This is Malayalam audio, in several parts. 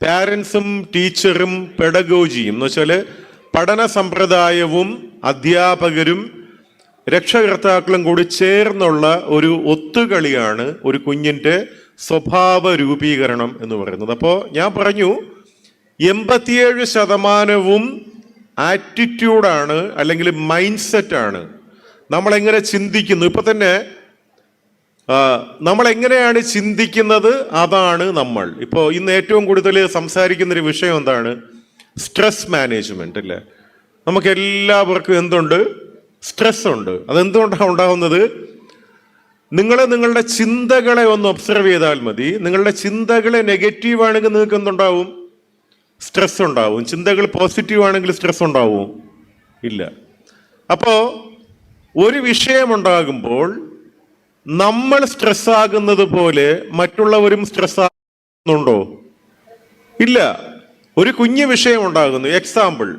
പാരൻസും ടീച്ചറും പെഡഗോജിയും എന്ന് വെച്ചാൽ പഠന സമ്പ്രദായവും അധ്യാപകരും രക്ഷകർത്താക്കളും കൂടി ചേർന്നുള്ള ഒരു ഒത്തുകളിയാണ് ഒരു കുഞ്ഞിൻ്റെ സ്വഭാവ രൂപീകരണം എന്ന് പറയുന്നത്. അപ്പോൾ ഞാൻ പറഞ്ഞു 87% ആറ്റിറ്റ്യൂഡാണ്, അല്ലെങ്കിൽ മൈൻഡ് സെറ്റാണ്. നമ്മളെങ്ങനെ ചിന്തിക്കുന്നു, ഇപ്പൊ തന്നെ നമ്മളെങ്ങനെയാണ് ചിന്തിക്കുന്നത് അതാണ് നമ്മൾ. ഇപ്പോൾ ഇന്ന് ഏറ്റവും കൂടുതൽ സംസാരിക്കുന്നൊരു വിഷയം എന്താണ്? സ്ട്രെസ് മാനേജ്മെന്റ് അല്ലേ? നമുക്ക് എല്ലാവർക്കും എന്തുണ്ട്? സ്ട്രെസ് ഉണ്ട്. അതെന്തുകൊണ്ടാണ് ഉണ്ടാകുന്നത്? നിങ്ങളുടെ ചിന്തകളെ ഒന്ന് ഒബ്സർവ് ചെയ്താൽ മതി. നിങ്ങളുടെ ചിന്തകളെ നെഗറ്റീവ് ആണെങ്കിൽ നിങ്ങൾക്ക് എന്തുണ്ടാവും? സ്ട്രെസ് ഉണ്ടാവും. ചിന്തകൾ പോസിറ്റീവ് ആണെങ്കിൽ സ്ട്രെസ് ഉണ്ടാവും? ഇല്ല. അപ്പോൾ ഒരു വിഷയമുണ്ടാകുമ്പോൾ നമ്മൾ സ്ട്രെസ് ആകുന്നത് പോലെ മറ്റുള്ളവരും സ്ട്രെസ് ആകുന്നുണ്ടോ? ഇല്ല. ഒരു കുഞ്ഞു വിഷയം ഉണ്ടാകുന്നു. എക്സാമ്പിൾ,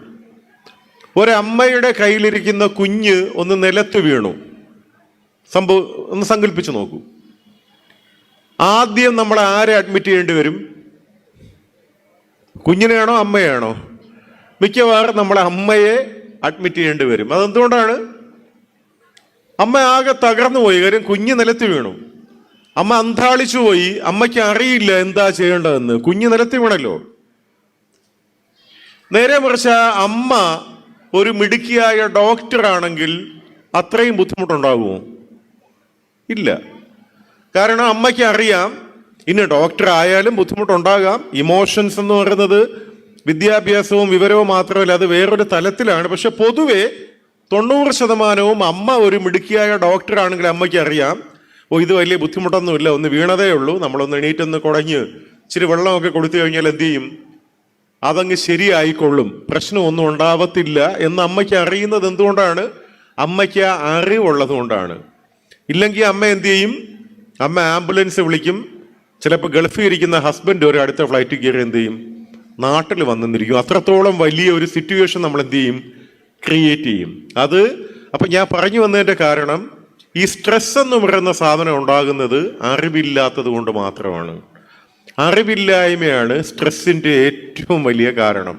ഒരമ്മയുടെ കയ്യിലിരിക്കുന്ന കുഞ്ഞ് ഒന്ന് നിലത്ത് വീണു. ഒന്ന് സങ്കല്പിച്ചു നോക്കൂ. ആദ്യം നമ്മൾ ആരെ അഡ്മിറ്റ് ചെയ്യേണ്ടി വരും? കുഞ്ഞിനെയാണോ അമ്മയാണോ? മിക്കവാറും നമ്മളെ അമ്മയെ അഡ്മിറ്റ് ചെയ്യേണ്ടി വരും. അതെന്തുകൊണ്ടാണ്? അമ്മ ആകെ തകർന്നു പോയി. കാര്യം കുഞ്ഞ് നിലത്ത് വീണു. അമ്മ അന്താളിച്ചു പോയി. അമ്മയ്ക്ക് അറിയില്ല എന്താ ചെയ്യേണ്ടതെന്ന്. കുഞ്ഞ് നിലത്ത് വീണല്ലോ. നേരെ മറിച്ച് അമ്മ ഒരു മിടുക്കിയായ ഡോക്ടറാണെങ്കിൽ അത്രയും ബുദ്ധിമുട്ടുണ്ടാകുമോ? ഇല്ല. കാരണം അമ്മയ്ക്ക് അറിയാം, ഇനി ഡോക്ടർ ആയാലും ബുദ്ധിമുട്ടുണ്ടാകാം. ഇമോഷൻസ് എന്ന് പറയുന്നത് വിദ്യാഭ്യാസവും വിവരവും മാത്രമല്ല, അത് വേറൊരു തലത്തിലാണ്. പക്ഷെ പൊതുവെ 90% അമ്മ ഒരു മിടുക്കിയായ ഡോക്ടറാണെങ്കിൽ അമ്മയ്ക്ക് അറിയാം, ഇത് വലിയ ബുദ്ധിമുട്ടൊന്നുമില്ല, ഒന്ന് വീണതേ ഉള്ളൂ, നമ്മളൊന്ന് എണീറ്റൊന്ന് കുടഞ്ഞ് ഇച്ചിരി വെള്ളമൊക്കെ കൊടുത്തു കഴിഞ്ഞാൽ എന്ത് ചെയ്യും? അതങ്ങ് ശരിയായിക്കൊള്ളും, പ്രശ്നമൊന്നും ഉണ്ടാവത്തില്ല എന്ന് അമ്മയ്ക്ക് അറിയുന്നത് എന്തുകൊണ്ടാണ്? അമ്മയ്ക്ക് ആ അറിവുള്ളത് കൊണ്ടാണ്. ഇല്ലെങ്കിൽ അമ്മ എന്ത് ചെയ്യും? അമ്മ ആംബുലൻസ് വിളിക്കും. ചിലപ്പോൾ ഗൾഫിൽ ഇരിക്കുന്ന ഹസ്ബൻഡ് ഒരു അടുത്ത ഫ്ലൈറ്റ് കയറി എന്ത് ചെയ്യും? നാട്ടിൽ വന്നിരിക്കും. അത്രത്തോളം വലിയ ഒരു സിറ്റുവേഷൻ നമ്മൾ എന്ത് ചെയ്യും? ക്രിയേറ്റ് ചെയ്യും. അത് അപ്പം ഞാൻ പറഞ്ഞു വന്നതിൻ്റെ കാരണം, ഈ സ്ട്രെസ് എന്ന് പറയുന്ന സാധനം ഉണ്ടാകുന്നത് അറിവില്ലാത്തത് കൊണ്ട് മാത്രമാണ്. അറിവില്ലായ്മയാണ് സ്ട്രെസ്സിൻ്റെ ഏറ്റവും വലിയ കാരണം.